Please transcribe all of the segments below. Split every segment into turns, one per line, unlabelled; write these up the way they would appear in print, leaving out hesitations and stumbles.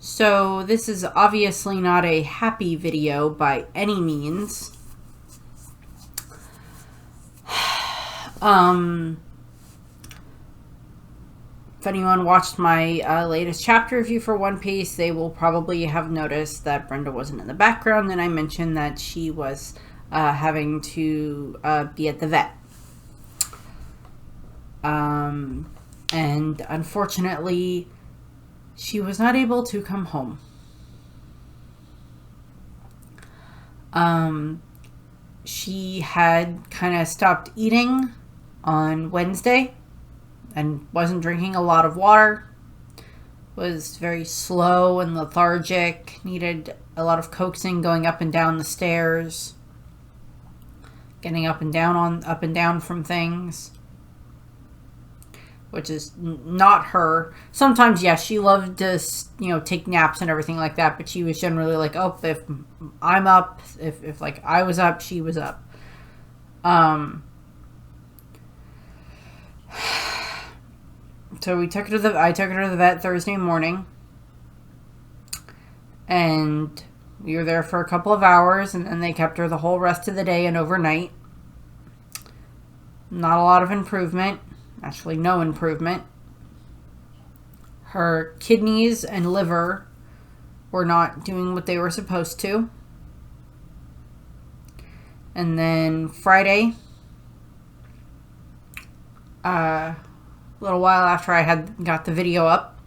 So this is obviously not a happy video by any means. If anyone watched my latest chapter review for One Piece, they will probably have noticed that Brenda wasn't in the background, and I mentioned that she was having to be at the vet. And unfortunately, she was not able to come home. She had kind of stopped eating on Wednesday and wasn't drinking a lot of water. Was very slow and lethargic. Needed a lot of coaxing going up and down the stairs. Getting up and down from things. Which is not her. Sometimes, yes, she loved to, take naps and everything like that, but she was generally like, oh, if I'm up, if like I was up, she was up. So I took her to the vet Thursday morning, and we were there for a couple of hours, and then they kept her the whole rest of the day and overnight. Not a lot of improvement. Actually, no improvement. Her kidneys and liver were not doing what they were supposed to. And then Friday, a little while after I had got the video up,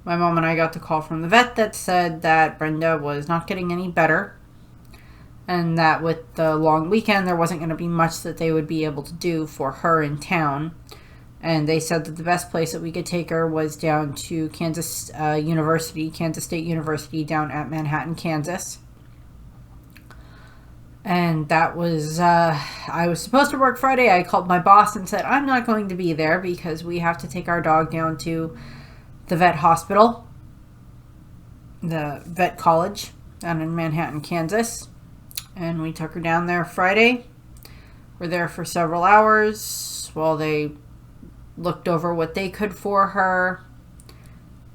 my mom and I got the call from the vet that said that Brenda was not getting any better, and that with the long weekend there wasn't going to be much that they would be able to do for her in town. And they said that the best place that we could take her was down to Kansas State University down at Manhattan, Kansas. And that was, I was supposed to work Friday. I called my boss and said, I'm not going to be there because we have to take our dog down to the vet hospital, the vet college down in Manhattan, Kansas. And we took her down there Friday. We're there for several hours while they looked over what they could for her,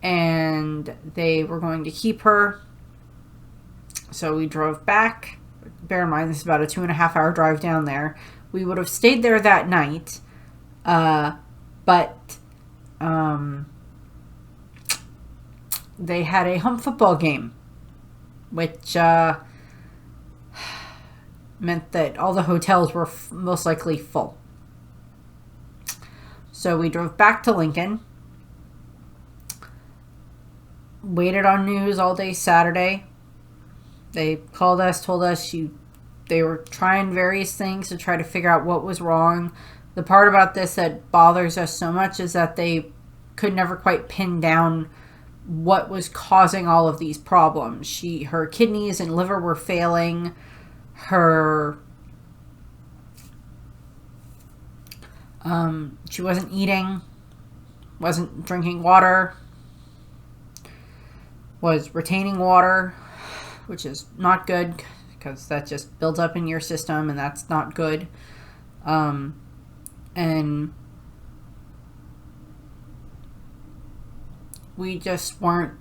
and they were going to keep her. So we drove back. Bear in mind, this is about a 2.5 hour drive down there. We would have stayed there that night, but they had a home football game, which meant that all the hotels were most likely full. So we drove back to Lincoln, waited on news all day Saturday. They called us, told us they were trying various things to try to figure out what was wrong. The part about this that bothers us so much is that they could never quite pin down what was causing all of these problems. Her kidneys and liver were failing. She wasn't eating, wasn't drinking water, was retaining water, which is not good because that just builds up in your system and that's not good. And we just weren't,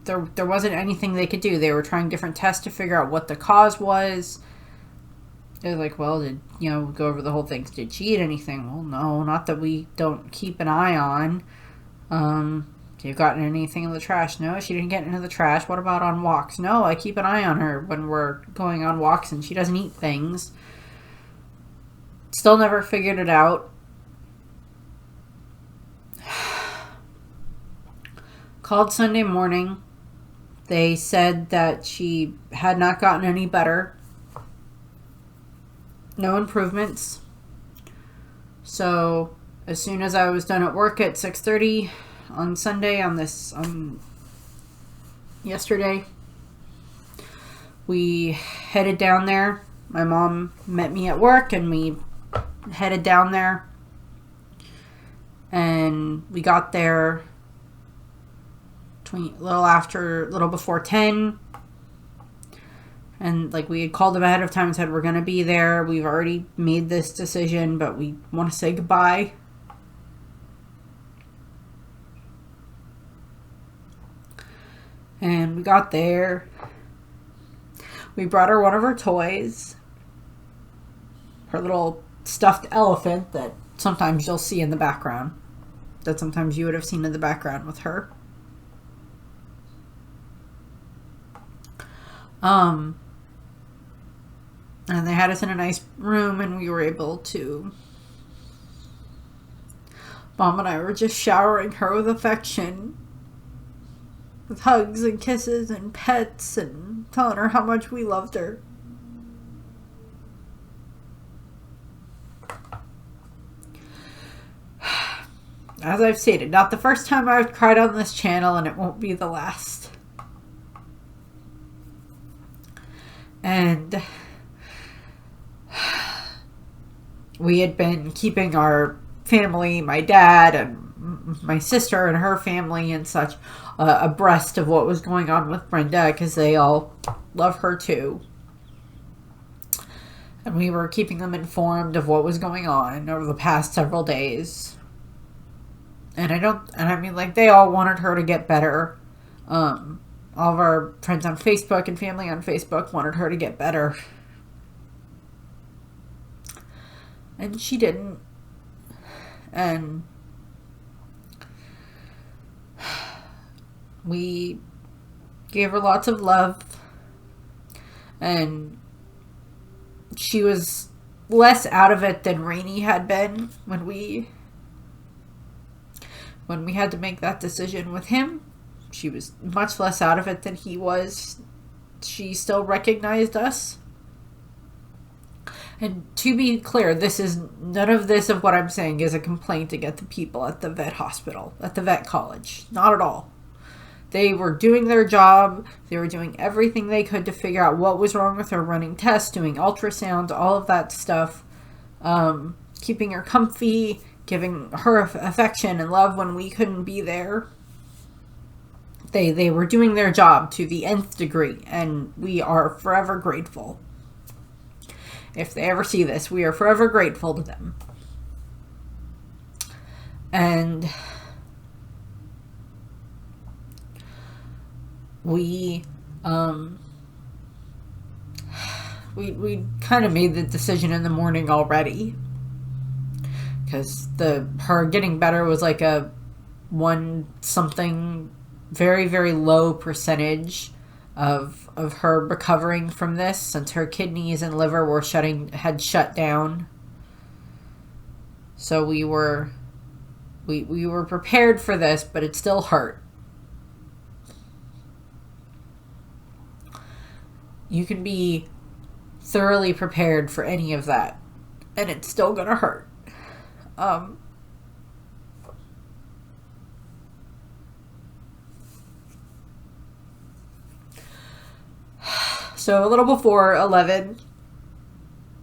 there wasn't anything they could do. They were trying different tests to figure out what the cause was. They're like, well, go over the whole thing. Did she eat anything? Well, no, not that we don't keep an eye on. You've gotten anything in the trash? No, she didn't get into the trash. What about on walks? No, I keep an eye on her when we're going on walks and she doesn't eat things. Still never figured it out. Called Sunday morning. They said that she had not gotten any better. No improvements. So as soon as I was done at work at 6:30 on Sunday yesterday, we headed down there. My mom met me at work and we headed down there, and we got there a little before 10. And we had called them ahead of time and said, we're going to be there. We've already made this decision, but we want to say goodbye. And we got there. We brought her one of her toys. Her little stuffed elephant that sometimes you'll see in the background. That sometimes you would have seen in the background with her. And they had us in a nice room, and we were able to... Mom and I were just showering her with affection. With hugs and kisses and pets, and telling her how much we loved her. As I've stated, not the first time I've cried on this channel, and it won't be the last. And we had been keeping our family, my dad and my sister and her family and such, abreast of what was going on with Brenda, because they all love her too. And we were keeping them informed of what was going on over the past several days. And I mean, like, they all wanted her to get better. All of our friends on Facebook and family on Facebook wanted her to get better. And she didn't. And we gave her lots of love. And she was less out of it than Rainey had been when we had to make that decision with him. She was much less out of it than he was. She still recognized us. And to be clear, none of this of what I'm saying is a complaint against the people at the vet hospital, at the vet college. Not at all. They were doing their job. They were doing everything they could to figure out what was wrong with her, running tests, doing ultrasounds, all of that stuff. Keeping her comfy, giving her affection and love when we couldn't be there. They were doing their job to the nth degree, and we are forever grateful. If they ever see this, we are forever grateful to them. And we kind of made the decision in the morning already, because her getting better was like a something very, very low percentage of her recovering from this, since her kidneys and liver had shut down. So we were prepared for this, but it still hurt. You can be thoroughly prepared for any of that, and it's still gonna hurt. So a little before 11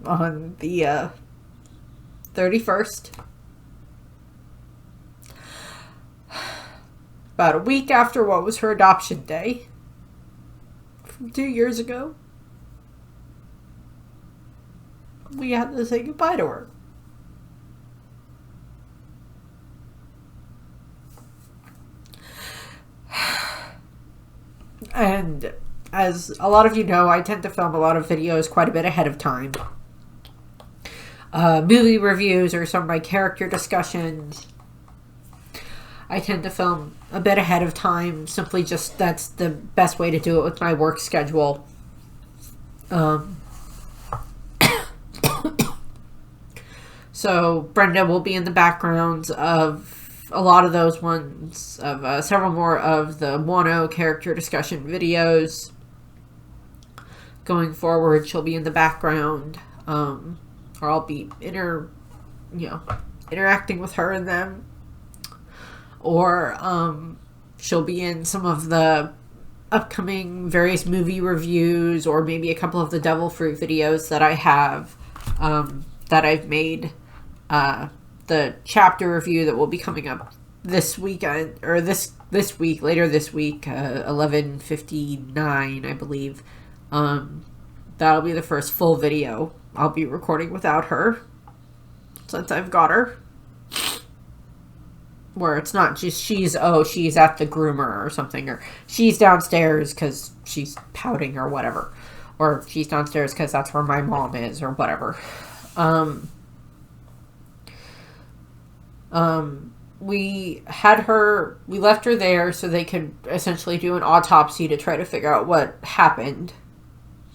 on the 31st, about a week after what was her adoption day from 2 years ago, we had to say goodbye to her. And as a lot of you know, I tend to film a lot of videos quite a bit ahead of time. Movie reviews or some of my character discussions, I tend to film a bit ahead of time. Simply just, that's the best way to do it with my work schedule. So Brenda will be in the backgrounds of a lot of those ones, of several more of the Wano character discussion videos. Going forward, she'll be in the background, or I'll be interacting with her in them, or she'll be in some of the upcoming various movie reviews, or maybe a couple of the Devil Fruit videos that I have, that I've made. The chapter review that will be coming up this weekend, or this week, later this week, 11:59, I believe. That'll be the first full video I'll be recording without her, since I've got her. where it's not just she's at the groomer or something, or she's downstairs because she's pouting or whatever, or she's downstairs because that's where my mom is or whatever. We left her there so they could essentially do an autopsy to try to figure out what happened,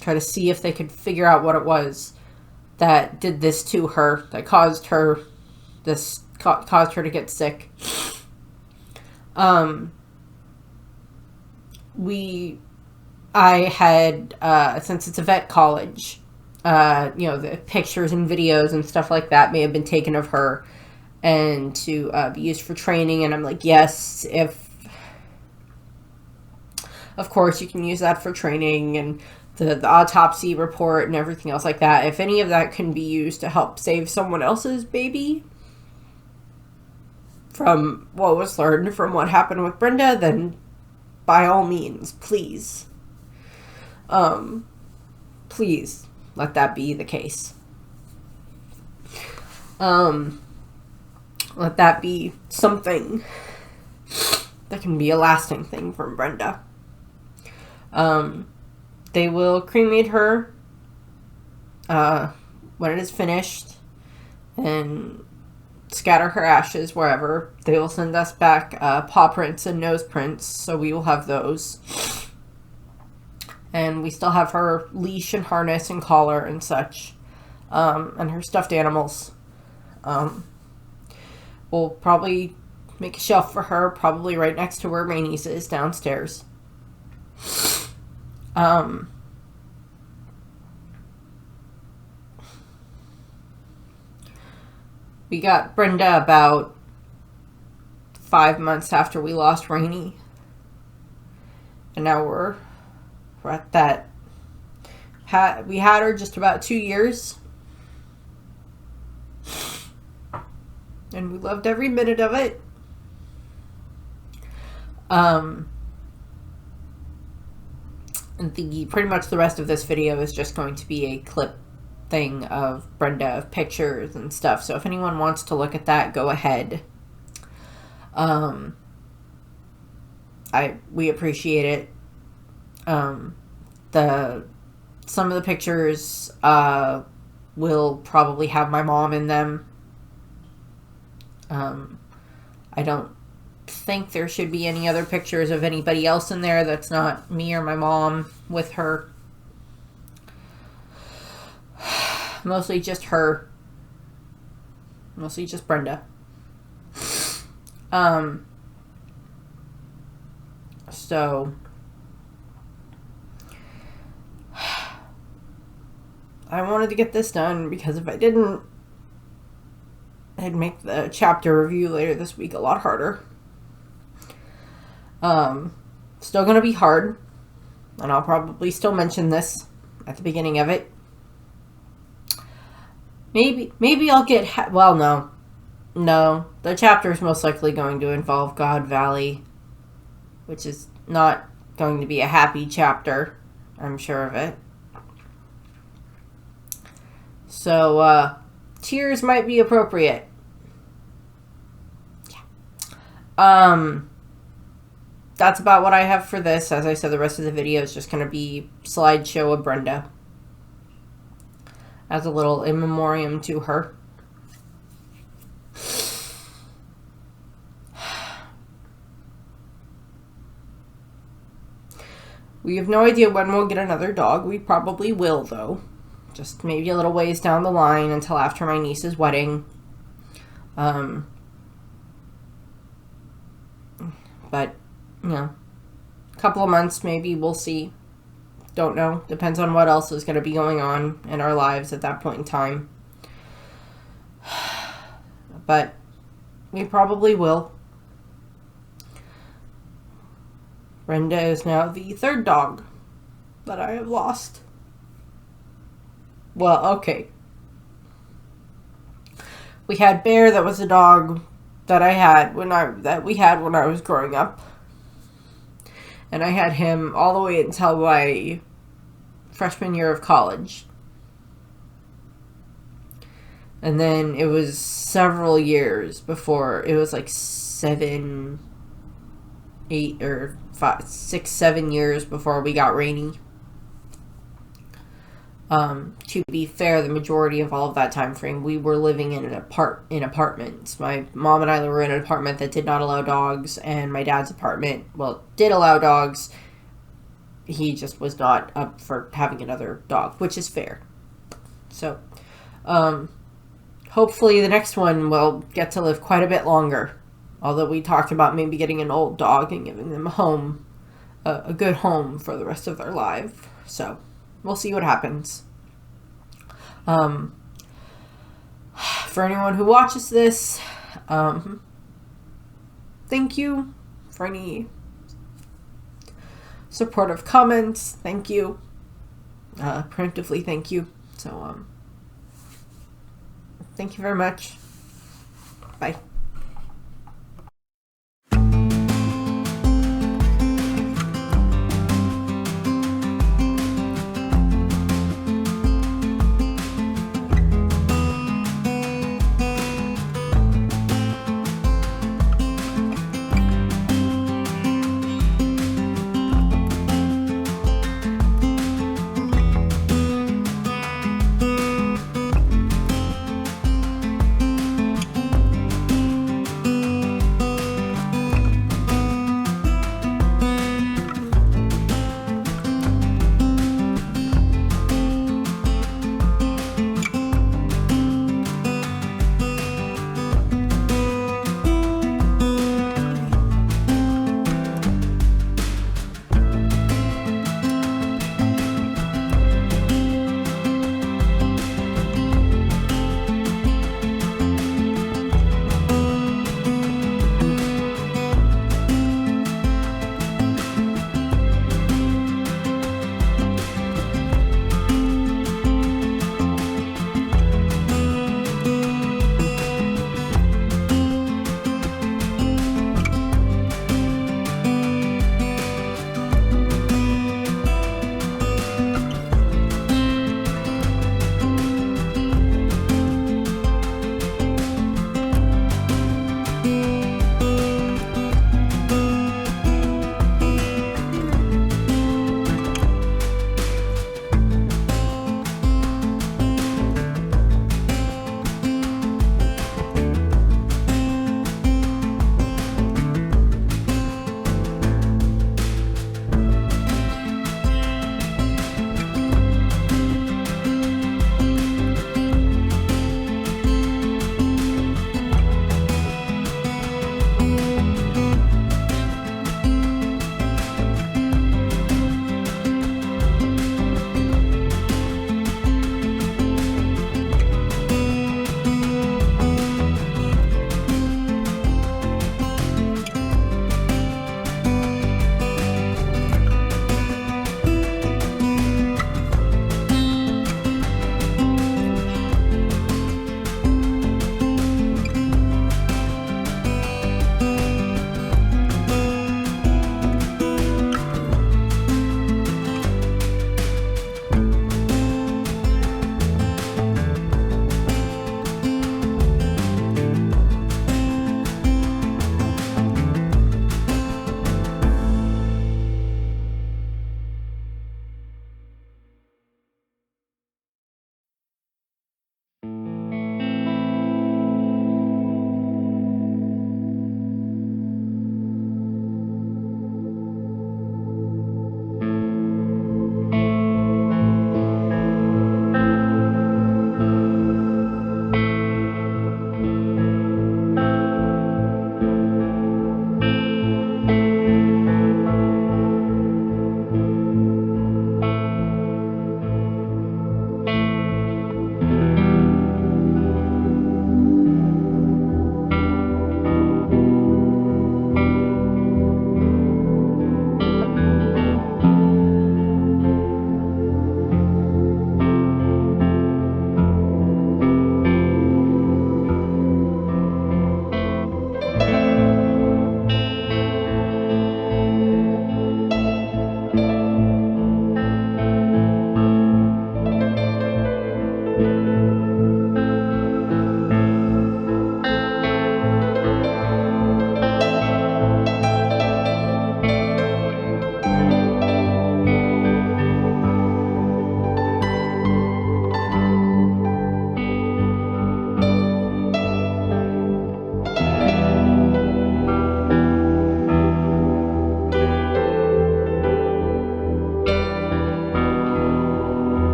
try to see if they could figure out what it was that did this to her, that caused her to get sick. I had, since it's a vet college, the pictures and videos and stuff like that may have been taken of her and to be used for training. And I'm like, yes, of course you can use that for training, and the autopsy report and everything else like that. If any of that can be used to help save someone else's baby from what was learned from what happened with Brenda, then by all means, please. Please let that be the case. Let that be something that can be a lasting thing from Brenda. They will cremate her when it is finished and scatter her ashes wherever. They will send us back paw prints and nose prints, so we will have those. And we still have her leash and harness and collar and such, and her stuffed animals. We'll probably make a shelf for her, probably right next to where my niece is downstairs. We got Brenda about 5 months after we lost Rainey. And now we're at that. We had her just about 2 years. And we loved every minute of it. And pretty much the rest of this video is just going to be a clip thing of Brenda, of pictures and stuff. So if anyone wants to look at that, go ahead. We appreciate it. Some of the pictures will probably have my mom in them. I don't think there should be any other pictures of anybody else in there that's not me or my mom with her. Mostly just her. Mostly just Brenda. So I wanted to get this done because if I didn't, I'd make the chapter review later this week a lot harder. Still gonna be hard, and I'll probably still mention this at the beginning of it. Maybe I'll get, no, the chapter is most likely going to involve God Valley, which is not going to be a happy chapter, I'm sure of it. So, tears might be appropriate. Yeah. That's about what I have for this. As I said, the rest of the video is just going to be slideshow of Brenda as a little in memoriam to her. We have no idea when we'll get another dog. We probably will, though. Just maybe a little ways down the line until after my niece's wedding. But, a couple of months maybe, we'll see. Don't know. Depends on what else is going to be going on in our lives at that point in time. But we probably will. Brenda is now the third dog that I have lost. Well, okay. We had Bear, that was a dog that we had when I was growing up. And I had him all the way until my freshman year of college. And then it was several years before, it was like 7, 8 or 5, 6, 7 years before we got Rainy. To be fair, the majority of all of that time frame, we were living in apartments. My mom and I were in an apartment that did not allow dogs, and my dad's apartment, well, did allow dogs. He just was not up for having another dog, which is fair. So, hopefully the next one will get to live quite a bit longer. Although we talked about maybe getting an old dog and giving them a home, a good home for the rest of their life. So, we'll see what happens. For anyone who watches this, thank you for any supportive comments. Thank you. Preemptively, thank you. So, thank you very much. Bye.